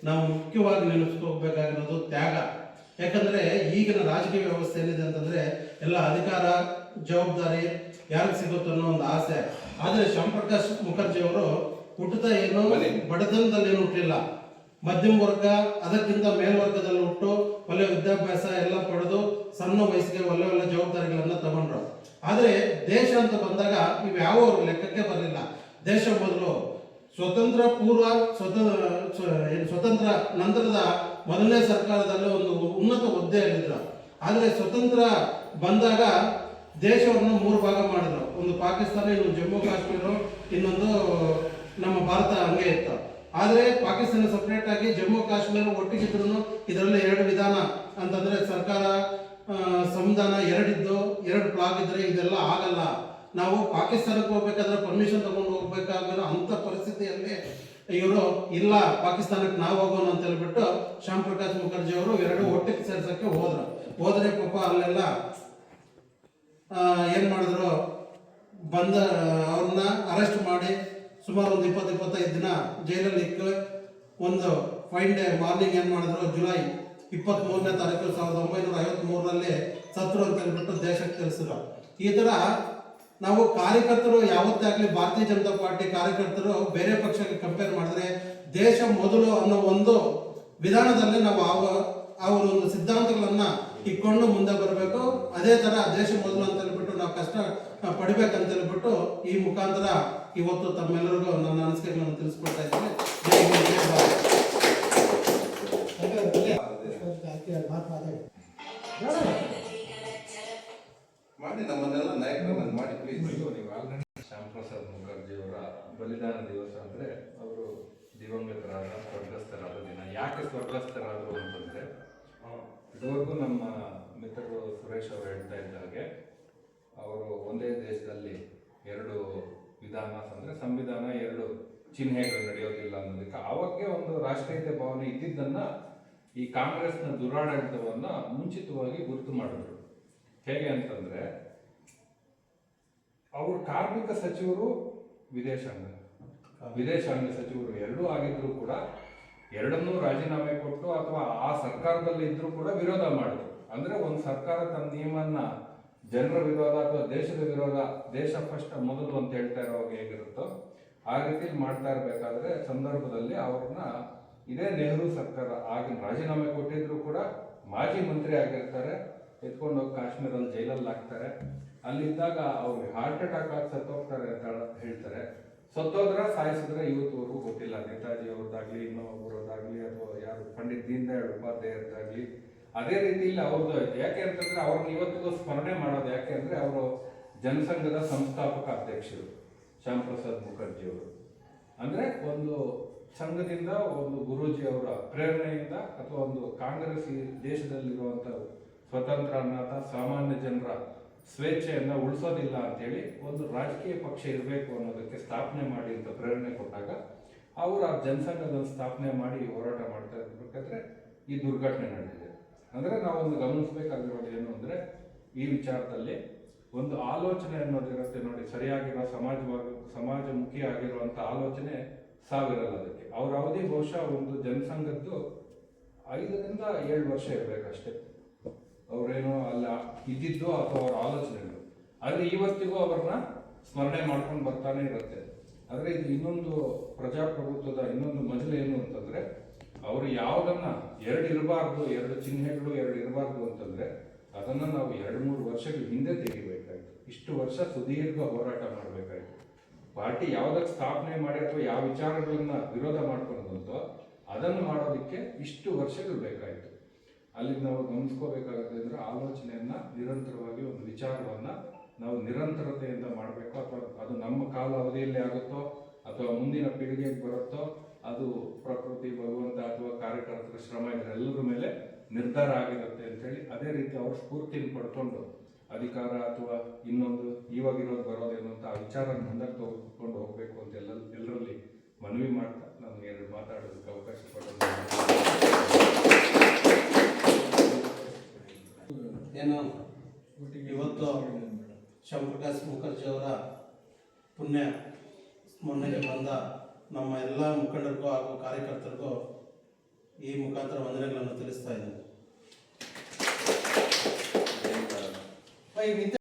ನಾವು ಮುಖ್ಯವಾಗಿ ನೆನಪಿಸ್ಕೋಬೇಕಾಗಿರೋದು ತ್ಯಾಗ. ಯಾಕಂದರೆ ಈಗಿನ ರಾಜಕೀಯ ವ್ಯವಸ್ಥೆ ಏನಿದೆ ಅಂತಂದರೆ ಎಲ್ಲ ಅಧಿಕಾರ ಜವಾಬ್ದಾರಿ ಯಾರಿಗೆ ಸಿಗುತ್ತೋ ಅನ್ನೋ ಒಂದು ಆಸೆ. ಆದರೆ ಶ್ಯಾಮ್ ಪ್ರಕಾಶ್ ಮುಖರ್ಜಿ ಅವರು ಹುಟ್ಟುತ್ತಾ ಏನು ಬಡತನದಲ್ಲಿ ಏನು ಹುಟ್ಟಿಲ್ಲ, ಮಧ್ಯಮ ವರ್ಗ ಅದಕ್ಕಿಂತ ಮೇಲ್ವರ್ಗದಲ್ಲಿ ಹುಟ್ಟು ಒಳ್ಳೆ ವಿದ್ಯಾಭ್ಯಾಸ ಎಲ್ಲ ಪಡೆದು ಸಣ್ಣ ವಯಸ್ಸಿಗೆ ಒಳ್ಳೆ ಒಳ್ಳೆ ಜವಾಬ್ದಾರಿಗಳನ್ನು ತಗೊಂಡ್ರು. ಆದರೆ ದೇಶ ಅಂತ ಬಂದಾಗ ಇವು ಯಾವ ಲೆಕ್ಕಕ್ಕೆ ಬರಲಿಲ್ಲ. ದೇಶ ಮೊದಲು ಸ್ವತಂತ್ರ ಪೂರ್ವ ಸ್ವತಂತ್ರ ನಂತರದ ಮೊದಲನೇ ಸರ್ಕಾರದಲ್ಲಿ ಒಂದು ಉನ್ನತ ಹುದ್ದೆಯಲ್ಲಿದ್ದರು. ಆದರೆ ಸ್ವತಂತ್ರ ಬಂದಾಗ ದೇಶವನ್ನು 3 ಭಾಗ ಮಾಡಿದ್ರು. ಒಂದು ಪಾಕಿಸ್ತಾನ, ಇನ್ನೊಂದು ಜಮ್ಮು ಕಾಶ್ಮೀರ, ಇನ್ನೊಂದು ನಮ್ಮ ಭಾರತ ಹಂಗೆ ಇತ್ತು. ಆದರೆ ಪಾಕಿಸ್ತಾನ ಸಪ್ರೇಟ್ ಆಗಿ ಜಮ್ಮು ಕಾಶ್ಮೀರ ಒಟ್ಟಿಗಿದ್ರು ಇದರಲ್ಲಿ 2 ವಿಧಾನ ಅಂತಂದರೆ ಸರ್ಕಾರ ಸಂವಿಧಾನ 2 ಇದ್ದು 2 ಫ್ಲಾಗ್ ಇದ್ದರೆ ಇದೆಲ್ಲ ಆಗಲ್ಲ. ನಾವು ಪಾಕಿಸ್ತಾನಕ್ಕೆ ಹೋಗ್ಬೇಕಾದ್ರೆ ಪರ್ಮಿಷನ್ ತಗೊಂಡು ಹೋಗ್ಬೇಕಾಗಿರೋ ಅಂಥ ಪರಿಸ್ಥಿತಿಯಲ್ಲಿ ಇವರು ಇಲ್ಲ ಪಾಕಿಸ್ತಾನಕ್ಕೆ ನಾವು ಹೋಗೋಣ ಅಂತ ಹೇಳ್ಬಿಟ್ಟು ಶ್ಯಾಮ್ ಪ್ರಕಾಶ್ ಮುಖರ್ಜಿ ಅವರು 2 ಒಟ್ಟಿಗೆ ಸೇರ್ಸೋಕ್ಕೆ ಹೋದ್ರೆ ಪಾಪ ಅಲ್ಲೆಲ್ಲ ಏನು ಮಾಡಿದ್ರು, ಅವ್ರನ್ನ ಅರೆಸ್ಟ್ ಮಾಡಿ ಸುಮಾರು ಒಂದು 20-25 ದಿನ ಜೈಲಲ್ಲಿ ಇಟ್ಟು ಒಂದು ಫೈನ್ ಡೇ ಮಾರ್ನಿಂಗ್ ಏನು ಮಾಡಿದ್ರು, ಜುಲೈ 23ನೇ ತಾರೀಕು 1953ರಲ್ಲಿ ಸತ್ರು ಅಂತ ಹೇಳ್ಬಿಟ್ಟು ದೇಶಕ್ಕೆ ತಿಳಿಸಿದ್ರು. ಈ ಥರ ನಾವು ಕಾರ್ಯಕರ್ತರು ಯಾವತ್ತೇ ಆಗಲಿ ಭಾರತೀಯ ಜನತಾ ಪಾರ್ಟಿ ಕಾರ್ಯಕರ್ತರು ಬೇರೆ ಪಕ್ಷಕ್ಕೆ ಕಂಪೇರ್ ಮಾಡಿದ್ರೆ ದೇಶ ಮೊದಲು ಅನ್ನೋ ಒಂದು ವಿಧಾನದಲ್ಲಿ ನಾವು ಅವರ ಒಂದು ಸಿದ್ಧಾಂತಗಳನ್ನು ಇಟ್ಕೊಂಡು ಮುಂದೆ ಬರಬೇಕು. ಅದೇ ಥರ ದೇಶ ಮೊದಲು ಅಂತ ಹೇಳ್ಬಿಟ್ಟು ನಾವು ಕಷ್ಟ ಪಡಿಬೇಕಂತ ಹೇಳ್ಬಿಟ್ಟು ಈ ಮುಖಾಂತರ ಇವತ್ತು ತಮ್ಮೆಲ್ಲರಿಗೂ ನನ್ನ ಅನಿಸಿಕೆಗಳನ್ನು ತಿಳಿಸ್ಕೊಡ್ತಾ ಇದ್ದೇನೆ. ಮಾಡಿ ನಮ್ಮನ್ನೆಲ್ಲ ನಾಯಕರನ್ನು ಮಾಡಿ ಪ್ಲೀಸ್. ನೀವು ಆಲ್ರೆಡಿ ಶ್ಯಾಮ್ ಪ್ರಸಾದ್ ಮುಖರ್ಜಿ ಅವರ ಬಲಿದಾನ ದಿವಸ ಅಂದರೆ ಅವರು ದಿವಂಗತರಾದ ಸ್ವರ್ಗಸ್ಥರಾದ ದಿನ. ಯಾಕೆ ಸ್ವರ್ಗಸ್ಥರಾದರು ಅಂತಂದರೆ, ಇದುವರೆಗೂ ನಮ್ಮ ಮಿತ್ರರು ಸುರೇಶ್ ಅವರು ಹೇಳ್ತಾ ಇದ್ದಾಗೆ ಅವರು ಒಂದೇ ದೇಶದಲ್ಲಿ 2 ವಿಧಾನ ಅಂದರೆ ಸಂವಿಧಾನ 2 ಚಿಹ್ನೆಗಳು ನಡೆಯೋದಿಲ್ಲ ಅನ್ನೋದಕ್ಕೆ ಆವಾಗೇ ಒಂದು ರಾಷ್ಟ್ರೀಯತೆ ಭಾವನೆ ಇದ್ದಿದ್ದನ್ನು ಈ ಕಾಂಗ್ರೆಸ್ನ ದುರಾಡಳಿತವನ್ನು ಮುಂಚಿತವಾಗಿ ಗುರುತು ಮಾಡಿದ್ರು. ಹೇಗೆ ಅಂತಂದರೆ, ಅವರು ಕಾರ್ಮಿಕ ಸಚಿವರು ವಿದೇಶಾಂಗ ಸಚಿವರು 2 ಆಗಿದ್ರು ಕೂಡ 2ನ್ನೂ ರಾಜೀನಾಮೆ ಕೊಟ್ಟು ಅಥವಾ ಆ ಸರ್ಕಾರದಲ್ಲಿ ಇದ್ರೂ ಕೂಡ ವಿರೋಧ ಮಾಡಿದ್ರು. ಅಂದರೆ ಒಂದು ಸರ್ಕಾರ ತನ್ನ ನಿಯಮನ್ನ ಜನರ ವಿರೋಧ ಅಥವಾ ದೇಶದ ವಿರೋಧ, ದೇಶ ಫಸ್ಟ್ ಮೊದಲು ಅಂತ ಹೇಳ್ತಾ ಇರೋವಾಗ ಹೇಗಿರುತ್ತೋ ಆ ರೀತಿಯಲ್ಲಿ ಮಾಡ್ತಾ ಇರಬೇಕಾದ್ರೆ ಸಂದರ್ಭದಲ್ಲಿ ಅವ್ರನ್ನ ಇದೇ ನೆಹರು ಸರ್ಕಾರ ಆಗಿನ ರಾಜೀನಾಮೆ ಕೊಟ್ಟಿದ್ರು ಕೂಡ ಮಾಜಿ ಮಂತ್ರಿ ಆಗಿರ್ತಾರೆ, ಎತ್ಕೊಂಡು ಹೋಗಿ ಕಾಶ್ಮೀರಲ್ಲಿ ಜೈಲಲ್ಲಿ ಹಾಕ್ತಾರೆ. ಅಲ್ಲಿದ್ದಾಗ ಅವ್ರಿಗೆ ಹಾರ್ಟ್ ಅಟ್ಯಾಕ್ ಆಗಿ ಸತ್ತೋಗ್ತಾರೆ ಅಂತ ಹೇಳ್ತಾರೆ. ಸತ್ತೋದ್ರೆ ಸಾಯಿಸಿದ್ರೆ ಇವತ್ತುವರೆಗೂ ಗೊತ್ತಿಲ್ಲ. ನೇತಾಜಿ ಅವ್ರದ್ದಾಗ್ಲಿ, ಇನ್ನೊಬ್ಬರದ್ದಾಗ್ಲಿ, ಅಥವಾ ಯಾರು ಪಂಡಿತ್ ದೀನ್ ದಯಾಳ್ ಉಪಾಧ್ಯಾಯರದ್ದಾಗ್ಲಿ ಅದೇ ರೀತಿಯಲ್ಲಿ ಅವ್ರದ್ದು ಆಯ್ತು. ಯಾಕೆ ಅಂತಂದ್ರೆ ಅವ್ರನ್ನ ಇವತ್ತಿಗೂ ಸ್ಮರಣೆ ಮಾಡೋದು ಯಾಕೆ ಅಂದ್ರೆ ಅವರು ಜನಸಂಘದ ಸಂಸ್ಥಾಪಕ ಅಧ್ಯಕ್ಷರು ಶ್ಯಾಮ್ ಪ್ರಸಾದ್ ಮುಖರ್ಜಿ ಅವರು. ಅಂದ್ರೆ ಒಂದು ಸಂಘದಿಂದ ಒಂದು ಗುರೂಜಿ ಅವರ ಪ್ರೇರಣೆಯಿಂದ ಅಥವಾ ಒಂದು ಕಾಂಗ್ರೆಸ್ ಈ ದೇಶದಲ್ಲಿರುವಂಥ ಸ್ವತಂತ್ರನಾಥ ಸಾಮಾನ್ಯ ಜನರ ಸ್ವೇಚ್ಛೆಯನ್ನು ಉಳಿಸೋದಿಲ್ಲ ಅಂತೇಳಿ ಒಂದು ರಾಜಕೀಯ ಪಕ್ಷ ಇರಬೇಕು ಅನ್ನೋದಕ್ಕೆ ಸ್ಥಾಪನೆ ಮಾಡಿ ಅಂತ ಪ್ರೇರಣೆ ಕೊಟ್ಟಾಗ ಅವರು ಆ ಜನಸಂಘದ ಸ್ಥಾಪನೆ ಮಾಡಿ ಹೋರಾಟ ಮಾಡ್ತಾ ಇರ್ಬೇಕಾದ್ರೆ ಈ ದುರ್ಘಟನೆ ನಡೆದಿದೆ. ಅಂದರೆ ನಾವೊಂದು ಗಮನಿಸಬೇಕಾಗಿರೋದು ಏನು ಅಂದರೆ, ಈ ವಿಚಾರದಲ್ಲಿ ಒಂದು ಆಲೋಚನೆ ಅನ್ನೋದಿರುತ್ತೆ ನೋಡಿ, ಸರಿಯಾಗಿರೋ ಸಮಾಜಮುಖಿ ಆಗಿರುವಂಥ ಆಲೋಚನೆ ಸಾವಿರಲ್ಲ. ಅದಕ್ಕೆ ಅವ್ರ ಅವಧಿ ಬಹುಶಃ ಒಂದು ಜನಸಂಘದ್ದು 5ರಿಂದ 7 ವರ್ಷ ಇರಬೇಕಷ್ಟೇ ಅವರೇನೋ ಅಲ್ಲ ಇದ್ದಿದ್ದು ಅಥವಾ ಅವರ ಆಲೋಚನೆಗಳು. ಆದರೆ ಇವತ್ತಿಗೂ ಅವ್ರನ್ನ ಸ್ಮರಣೆ ಮಾಡ್ಕೊಂಡು ಬರ್ತಾನೆ ಇರುತ್ತೆ. ಆದರೆ ಇದು ಇನ್ನೊಂದು ಪ್ರಜಾಪ್ರಭುತ್ವದ ಇನ್ನೊಂದು ಮಜಲು ಏನು ಅಂತಂದ್ರೆ, ಅವರು ಯಾವುದನ್ನ 2 ಇರಬಾರ್ದು, 2 ಚಿಹ್ನೆಗಳು 2 ಇರಬಾರ್ದು ಅಂತಂದ್ರೆ ಅದನ್ನ ನಾವು 2-3 ವರ್ಷಗಳ ಹಿಂದೆ ತೆಗಿಬೇಕಾಯ್ತು. ಇಷ್ಟು ವರ್ಷ ಸುದೀರ್ಘ ಹೋರಾಟ ಮಾಡಬೇಕಾಯ್ತು. ಪಾರ್ಟಿ ಯಾವುದಕ್ಕೆ ಸ್ಥಾಪನೆ ಮಾಡಿ ಅಥವಾ ಯಾವ ವಿಚಾರಗಳನ್ನ ವಿರೋಧ ಮಾಡ್ಕೊಂಡು ಬಂತೋ ಅದನ್ನು ಮಾಡೋದಕ್ಕೆ ಇಷ್ಟು ವರ್ಷಗಳು ಬೇಕಾಯಿತು. ಅಲ್ಲಿ ನಾವು ಗಮನಿಸ್ಕೋಬೇಕಾಗುತ್ತೆ ಅಂದರೆ, ಆಲೋಚನೆಯನ್ನ ನಿರಂತರವಾಗಿ ಒಂದು ವಿಚಾರವನ್ನ ನಾವು ನಿರಂತರತೆಯಿಂದ ಮಾಡಬೇಕು. ಅಥವಾ ಅದು ನಮ್ಮ ಕಾಲ ಅವಧಿಯಲ್ಲಿ ಆಗುತ್ತೋ ಅಥವಾ ಮುಂದಿನ ಪೀಳಿಗೆಗೆ ಬರುತ್ತೋ ಅದು ಪ್ರಕೃತಿ, ಭಗವಂತ ಅಥವಾ ಕಾರ್ಯಕರ್ತರ ಶ್ರಮ ಇದರೆಲ್ಲರ ಮೇಲೆ ನಿರ್ಧಾರ ಆಗಿರುತ್ತೆ ಅಂತೇಳಿ ಅದೇ ರೀತಿ ಅವ್ರ ಸ್ಫೂರ್ತಿಯನ್ನು ಪಡ್ಕೊಂಡು ಅಧಿಕಾರ ಅಥವಾ ಇನ್ನೊಂದು ಇವಾಗಿರೋದು ಬರೋದೇನು ಅಂತ ಆ ವಿಚಾರ ಮುಂದಕ್ಕೆ ತೆಗೆದುಕೊಂಡು ಹೋಗಬೇಕು ಅಂತ ಎಲ್ಲರಲ್ಲಿ ಮನವಿ ಮಾಡ್ತಾ ನಮಗೆ 2 ಮಾತಾಡೋದಕ್ಕೆ ಅವಕಾಶ ಕೊಡೋದು. ಏನು ಇವತ್ತು ಶ್ಯಾಮ್ ಪ್ರಕಾಶ್ ಮುಖರ್ಜಿ ಅವರ ಪುಣ್ಯ ಸ್ಮರಣೆಗೆ ಬಂದ ನಮ್ಮ ಎಲ್ಲ ಮುಖಂಡರಿಗೂ ಹಾಗೂ ಕಾರ್ಯಕರ್ತರಿಗೂ ಈ ಮುಖಾಂತರ ವಂದನೆಗಳನ್ನು ತಿಳಿಸ್ತಾ ಇದ್ದೀನಿ.